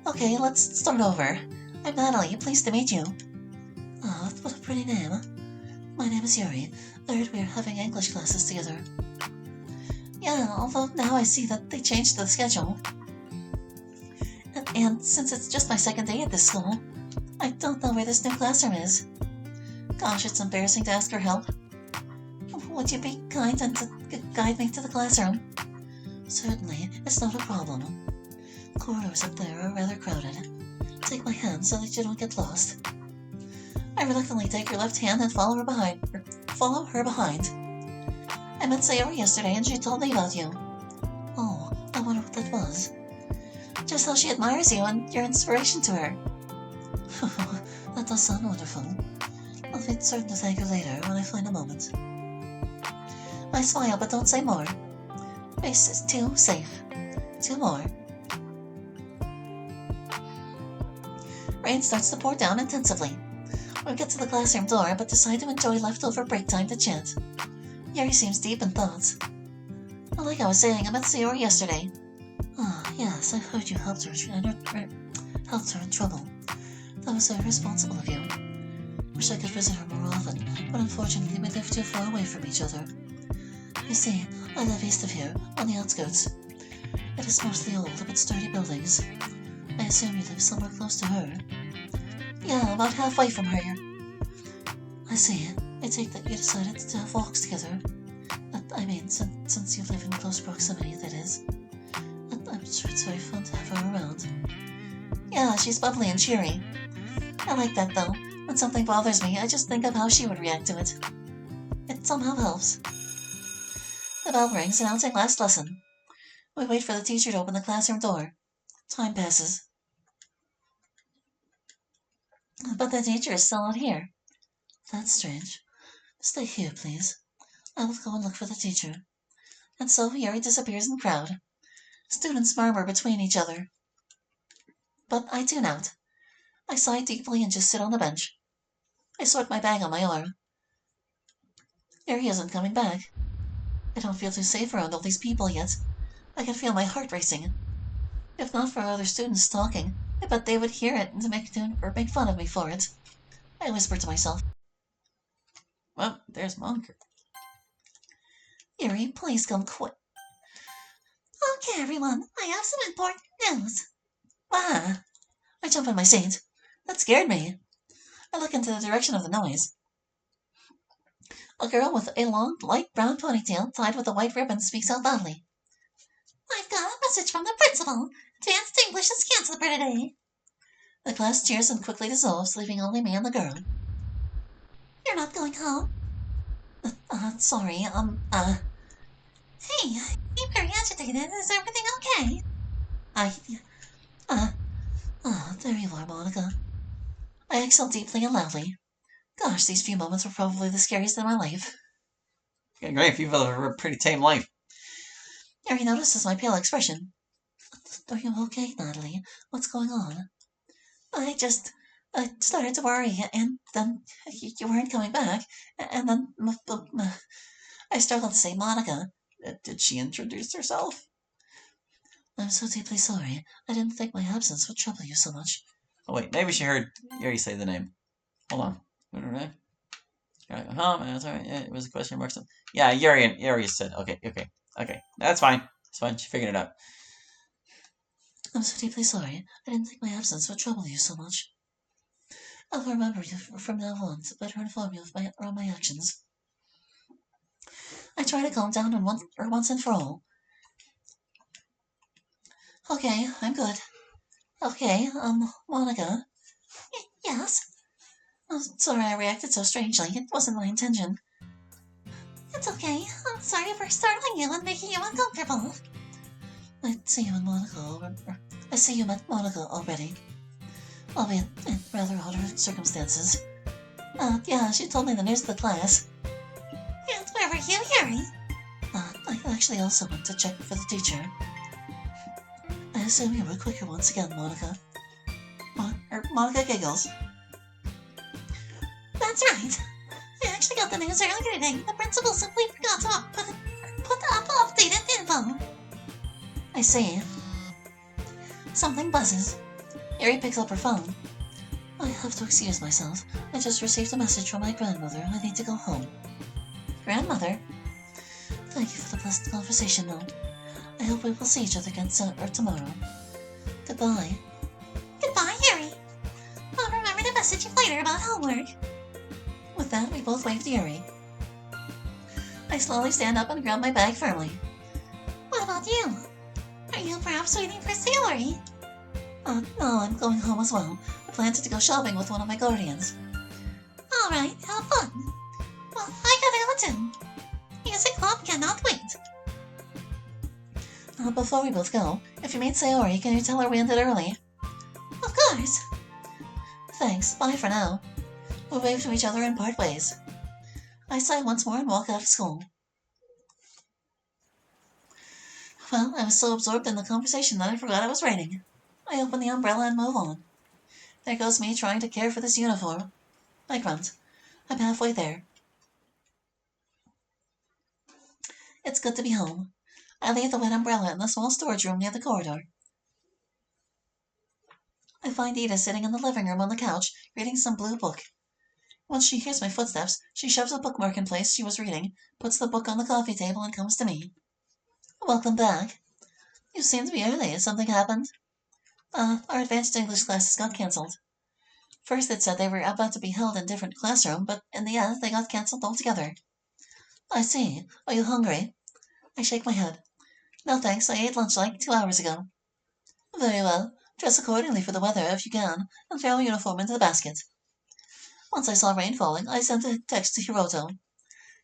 Okay, let's start over. I'm Natalie, pleased to meet you. Oh, what a pretty name. My name is Yuri. I heard we were having English classes together. Yeah, although now I see that they changed the schedule. And since it's just my second day at this school, I don't know where this new classroom is. Gosh, it's embarrassing to ask for help. Would you be kind and guide me to the classroom? Certainly, it's not a problem. Corridors up there are rather crowded. Take my hand so that you don't get lost. I reluctantly take her left hand and follow her behind. I met Sayori yesterday and she told me about you. Oh, I wonder what that was. Just how she admires you and your inspiration to her. That does sound wonderful. I'll be certain to thank her later when I find a moment. I smile, but don't say more. Face is too safe. 2 more. Rain starts to pour down intensively. We get to the classroom door, but decide to enjoy leftover break time to chat. Yuri seems deep in thoughts. Like I was saying, I met Sayori yesterday. Ah, yes, I heard you helped her in trouble. That was so irresponsible of you. Wish I could visit her more often, but unfortunately we live too far away from each other. You see, I live east of here, on the outskirts. It is mostly old but sturdy buildings. I assume you live somewhere close to her. Yeah, about halfway from her. I see. I take that you decided to have walks together. I mean, since you live in close proximity, that is. I'm sure it's very fun to have her around. Yeah, she's bubbly and cheery. I like that, though. When something bothers me, I just think of how she would react to it. It somehow helps. The bell rings, announcing last lesson. We wait for the teacher to open the classroom door. Time passes. But the teacher is still not here. That's strange. Stay here, please. I will go and look for the teacher. And so Yuri disappears in the crowd. Students murmur between each other. But I tune out. I sigh deeply and just sit on the bench. I sort my bag on my arm. Yuri isn't coming back. I don't feel too safe around all these people yet. I can feel my heart racing. If not for other students talking, I bet they would hear it and make fun of me for it. I whisper to myself. Well, there's Monica. Yuri, please come quick. Okay, everyone, I have some important news. Ah! I jump in my seat. That scared me. I look into the direction of the noise. A girl with a long, light brown ponytail tied with a white ribbon speaks out loudly. I've got a message from the principal. Advanced English is canceled for today. The class cheers and quickly dissolves, leaving only me and the girl. You're not going home? Sorry, Hey, you're very agitated. Is everything okay? There you are, Monica. I exhale deeply and loudly. Gosh, these few moments were probably the scariest in my life. Yeah, great, you've had a pretty tame life. Yuri notices my pale expression. Are you okay, Natalie? What's going on? I started to worry, and then you weren't coming back, and then I struggled to say Monica. Did she introduce herself? I'm so deeply sorry. I didn't think my absence would trouble you so much. Oh wait, maybe she heard Yuri say the name. Hold on. It was a question mark. Yeah, Yuri said. Okay. That's fine. It's fine. She figured it out. I'm so deeply sorry. I didn't think my absence would trouble you so much. I'll remember you from now on to better inform you of my actions. I try to calm down once and for all. Okay, I'm good. Okay, Monica. Yes? I'm sorry I reacted so strangely. It wasn't my intention. It's okay. I'm sorry for startling you and making you uncomfortable. I see you met Monica already. Albeit in rather odd circumstances. Yeah, she told me the news of the class. And where were you, Yuri? I actually also went to check for the teacher. I assume you were quicker once again, Monica. Monica giggles. That's right. I actually got the news earlier today. The principal simply forgot to put up updated info. I see. Something buzzes. Yuri picks up her phone. I have to excuse myself. I just received a message from my grandmother. I need to go home. Grandmother? Thank you for the pleasant conversation, though. I hope we will see each other again soon or tomorrow. Goodbye. Goodbye, Yuri. I'll remember to message you later about homework. With that, we both wave to Yuri. I slowly stand up and grab my bag firmly. What about you? Are you perhaps waiting for Sailor? No, I'm going home as well. I plan to go shopping with one of my guardians. Alright, have fun. Well, I gotta go too. Music club cannot wait. Before we both go, if you meet Sayori, can you tell her we ended early? Of course. Thanks, bye for now. We wave to each other and part ways. I sigh once more and walk out of school. Well, I was so absorbed in the conversation that I forgot I was writing. I open the umbrella and move on. There goes me trying to care for this uniform. I grunt. I'm halfway there. It's good to be home. I leave the wet umbrella in the small storage room near the corridor. I find Ida sitting in the living room on the couch, reading some blue book. Once she hears my footsteps, she shoves a bookmark in place she was reading, puts the book on the coffee table, and comes to me. Welcome back. You seem to be early. Has something happened? Our advanced English classes got cancelled. First it said they were about to be held in different classroom, but in the end they got cancelled altogether. I see. Are you hungry? I shake my head. No thanks, I ate lunch like 2 hours ago. Very well. Dress accordingly for the weather if you can, and throw a uniform into the basket. Once I saw rain falling, I sent a text to Hiroto.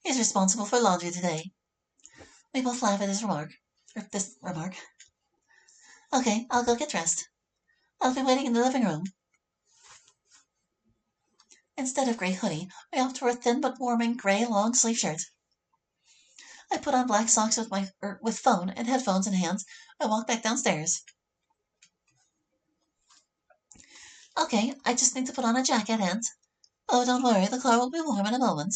He's responsible for laundry today. We both laugh at this remark. Okay, I'll go get dressed. I'll be waiting in the living room. Instead of gray hoodie, I opt for a thin but warming gray long-sleeve shirt. I put on black socks with phone and headphones in hand. I walk back downstairs. Okay, I just need to put on a jacket and... Oh, don't worry, the car will be warm in a moment.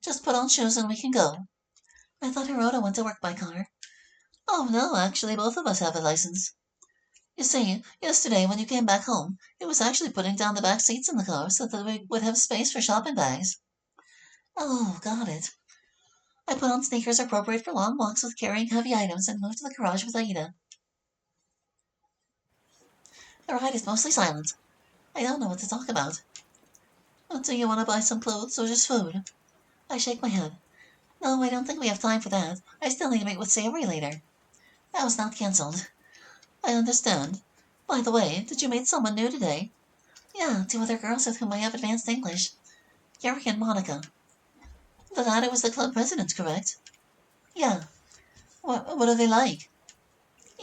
Just put on shoes and we can go. I thought Hiroto went to work by car. Oh, no, actually, both of us have a license. You see, yesterday when you came back home, he was actually putting down the back seats in the car so that we would have space for shopping bags. Oh, got it. I put on sneakers appropriate for long walks with carrying heavy items and moved to the garage with Aida. The ride is mostly silent. I don't know what to talk about. Do you want to buy some clothes or just food? I shake my head. No, I don't think we have time for that. I still need to meet with Sayori later. That was not cancelled. I understand. By the way, did you meet someone new today? Yeah, 2 other girls with whom I have advanced English. Yuri and Monica. The latter was the club president, correct? Yeah. What are they like?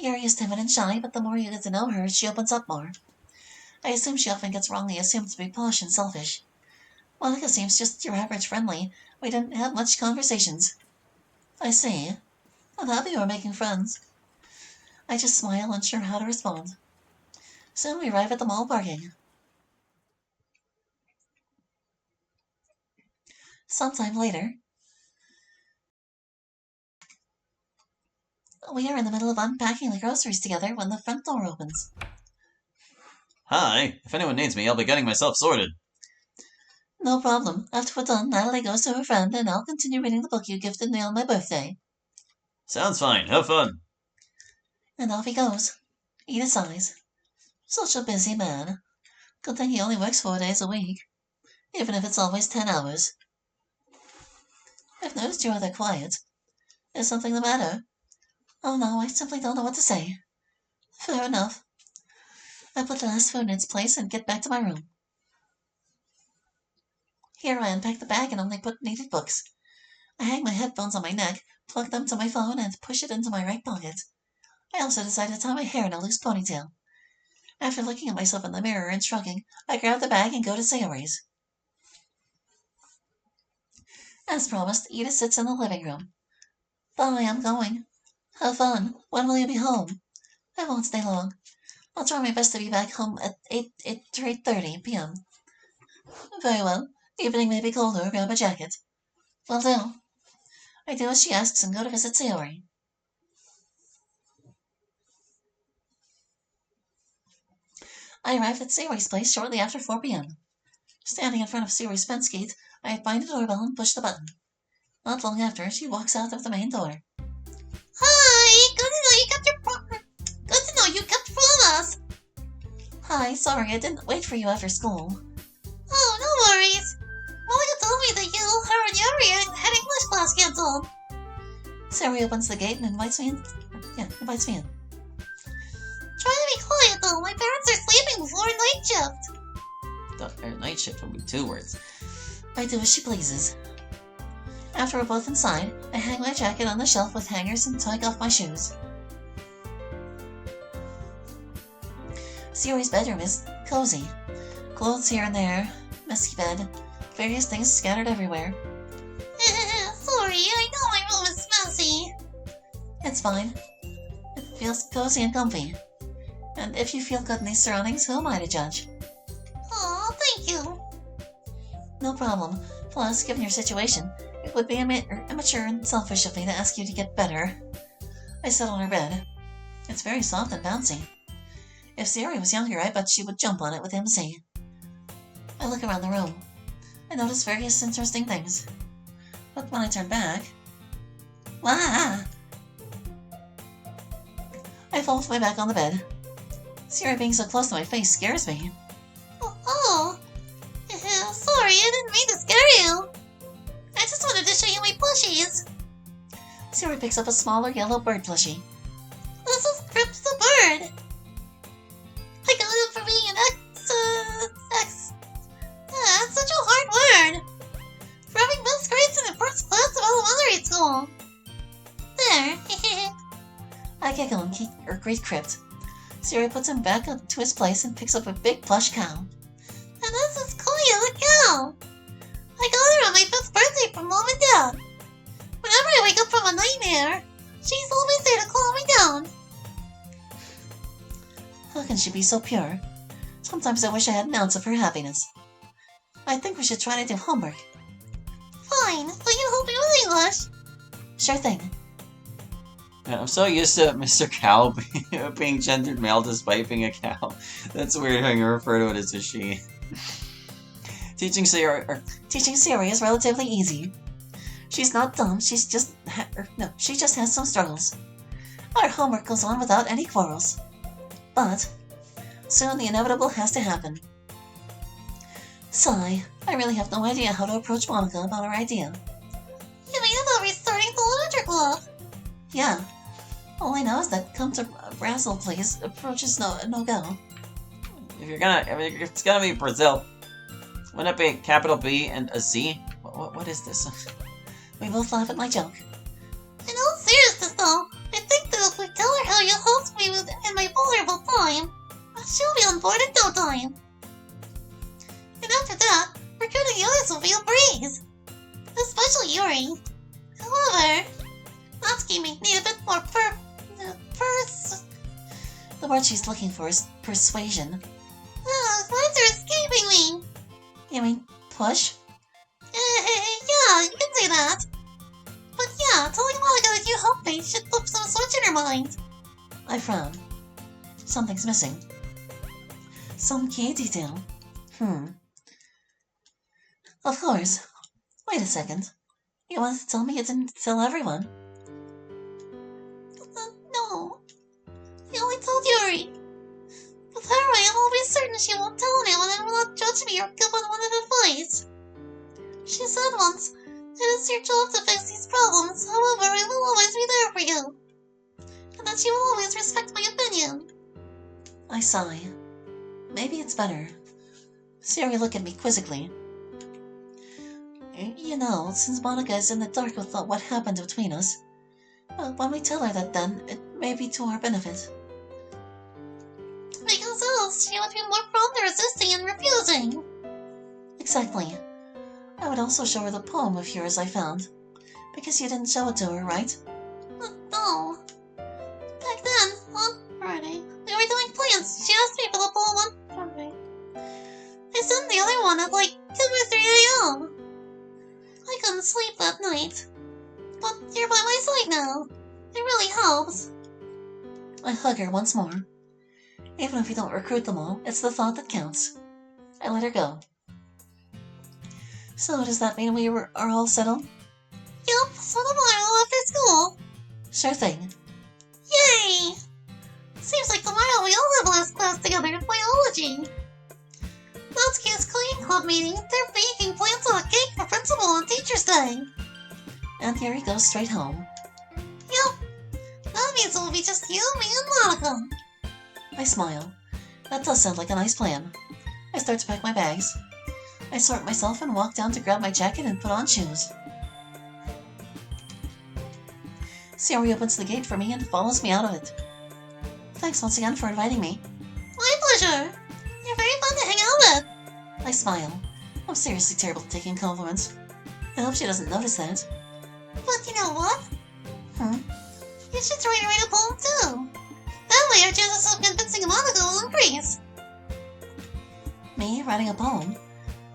Yuri is timid and shy, but the more you get to know her, she opens up more. I assume she often gets wrongly assumed to be posh and selfish. Monica seems just your average friendly. We didn't have much conversations. I see. I'm happy we're making friends. I just smile, unsure how to respond. Soon we arrive at the mall parking. Sometime later, we are in the middle of unpacking the groceries together when the front door opens. Hi. If anyone needs me, I'll be getting myself sorted. No problem. After we're done, Natalie goes to her friend, and I'll continue reading the book you gifted me on my birthday. Sounds fine. Have fun. And off he goes. Ida sighs. Such a busy man. Good thing he only works 4 days a week, even if it's always 10 hours. I've noticed you're rather quiet. Is something the matter? Oh no, I simply don't know what to say. Fair enough. I put the last food in its place and get back to my room. Here I unpack the bag and only put needed books. I hang my headphones on my neck, plug them to my phone, and push it into my right pocket. I also decide to tie my hair in a loose ponytail. After looking at myself in the mirror and shrugging, I grab the bag and go to Sayori's. As promised, Ida sits in the living room. Bye, I'm going. Have fun. When will you be home? I won't stay long. I'll try my best to be back home at 8:30 p.m. Very well. Evening may be colder. Grab a jacket. Will do. I do as she asks and go to visit Sayori. I arrived at Sayori's place shortly after 4 p.m. Standing in front of Sayori's fence gate, I find the doorbell and push the button. Not long after, she walks out of the main door. Hi! Good to know you kept promise! Hi, sorry, I didn't wait for you after school. Oh, no worries. Monica told me that you, her, and Yuri had English class canceled. Sayori opens the gate and invites me in. Invites me in. Try to be quiet, though. My parents are sleeping before night shift. Night shift will be 2 words. I do as she pleases. After we're both inside, I hang my jacket on the shelf with hangers and take off my shoes. Sayori's bedroom is cozy. Clothes here and there, messy bed, various things scattered everywhere. Sorry, I know my room is messy. It's fine. It feels cozy and comfy. And if you feel good in these surroundings, who am I to judge? Oh, thank you. No problem. Plus, given your situation, it would be immature and selfish of me to ask you to get better. I sit on her bed. It's very soft and bouncy. If Sayori was younger, I bet she would jump on it with MC. I look around the room. I notice various interesting things. But when I turn back... Wah! I fall with my back on the bed. Sayori being so close to my face scares me. Oh. Sorry, I didn't mean to scare you. I just wanted to show you my plushies. Sayori picks up a smaller yellow bird plushie. This is Crips the bird. I got him for being an that's such a hard word. For having best grades in the first class of elementary school. There. I giggle and greet Crypt. Sayori puts him back up to his place and picks up a big plush cow. And this is Koya the cow. I got her on my 5th birthday from Mom and Dad. Whenever I wake up from a nightmare, she's always there to calm me down. How can she be so pure? Sometimes I wish I had an ounce of her happiness. I think we should try to do homework. Fine, will you help me with English? Sure thing. Man, I'm so used to Mr. Cow being gendered male despite being a cow. That's weird how you refer to it as a she. Teaching Sayori is relatively easy. She's not dumb, she just has some struggles. Our homework goes on without any quarrels. But soon the inevitable has to happen. Sigh, I really have no idea how to approach Monica about our idea. You mean about restarting the literature club? Yeah. All I know is that come to Brazil, please. Approach is no-go. If it's gonna be Brazil, wouldn't it be a capital B and a Z? What is this? We both laugh at my joke. In all seriousness, though, I think that if we tell her how you helped me in my vulnerable time, she'll be on board in no time. And after that, recruiting the others will be a breeze. Especially Yuri. However, Natsuki may need a bit more The word she's looking for is persuasion. Words are escaping me. You mean push? Yeah, you can say that. But yeah, telling Monica that you helped me should flip some switch in her mind. I frown. Something's missing. Some key detail. Of course. Wait a second. You want to tell me you didn't tell everyone? No. I only told Yuri. With her, I am always certain she won't tell anyone and will not judge me or give unwanted advice. She said once, it is your job to fix these problems, however, I will always be there for you. And that she will always respect my opinion. I sigh. Maybe it's better. Sayori looked at me quizzically. You know, since Monica is in the dark with what happened between us, when we tell her that then, it may be to our benefit. Because else, she would be more prone to resisting and refusing. Exactly. I would also show her the poem of yours I found. Because you didn't show it to her, right? No. Back then, on Friday, we were doing plans. She asked me for the poem on Friday. I sent the other one at like 2 or 3 a.m. I couldn't sleep that night. But you're by my side now. It really helps. I hug her once more. Even if we don't recruit them all, it's the thought that counts. I let her go. So does that mean are all settled? Yup, so tomorrow after school. Sure thing. Yay! Seems like tomorrow we all have last class together in biology. Natsuki's cleaning club meeting. They're baking plans on a cake for principal on Teacher's Day. And Yuri goes straight home. Yup. That means it will be just you, me, and Monica. I smile. That does sound like a nice plan. I start to pack my bags. I sort myself and walk down to grab my jacket and put on shoes. Sayori opens the gate for me and follows me out of it. Thanks once again for inviting me. My pleasure. You're very fun to hang out with. I smile. I'm seriously terrible at taking compliments. I hope she doesn't notice that. But you know what? You should try to write a poem too. That way our chances of convincing Monica will increase. Me writing a poem?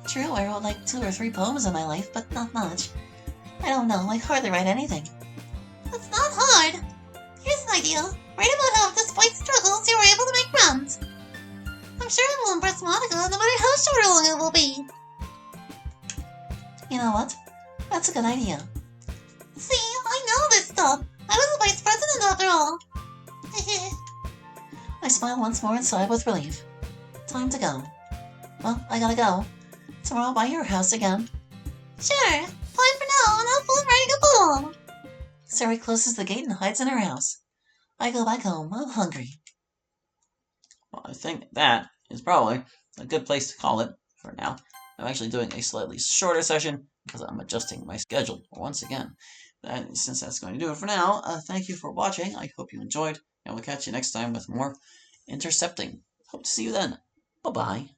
True, I wrote like 2 or 3 poems in my life, but not much. I don't know, I hardly write anything. That's not hard. Here's an idea. Write about how, despite struggles, you were able to make friends. I'm sure it will impress Monica, no matter how short or long it will be. You know what? That's a good idea. See, I know this stuff. I was the vice president after all. I smile once more and sigh with relief. Time to go. Well, I gotta go. Tomorrow I'll buy your house again. Sure. Bye for now, and have fun writing a poem. Sari closes the gate and hides in her house. I go back home. I'm hungry. Well, I think that is probably a good place to call it for now. I'm actually doing a slightly shorter session because I'm adjusting my schedule once again. Since that's going to do it for now, thank you for watching. I hope you enjoyed, and we'll catch you next time with more Intercepting. Hope to see you then. Bye-bye.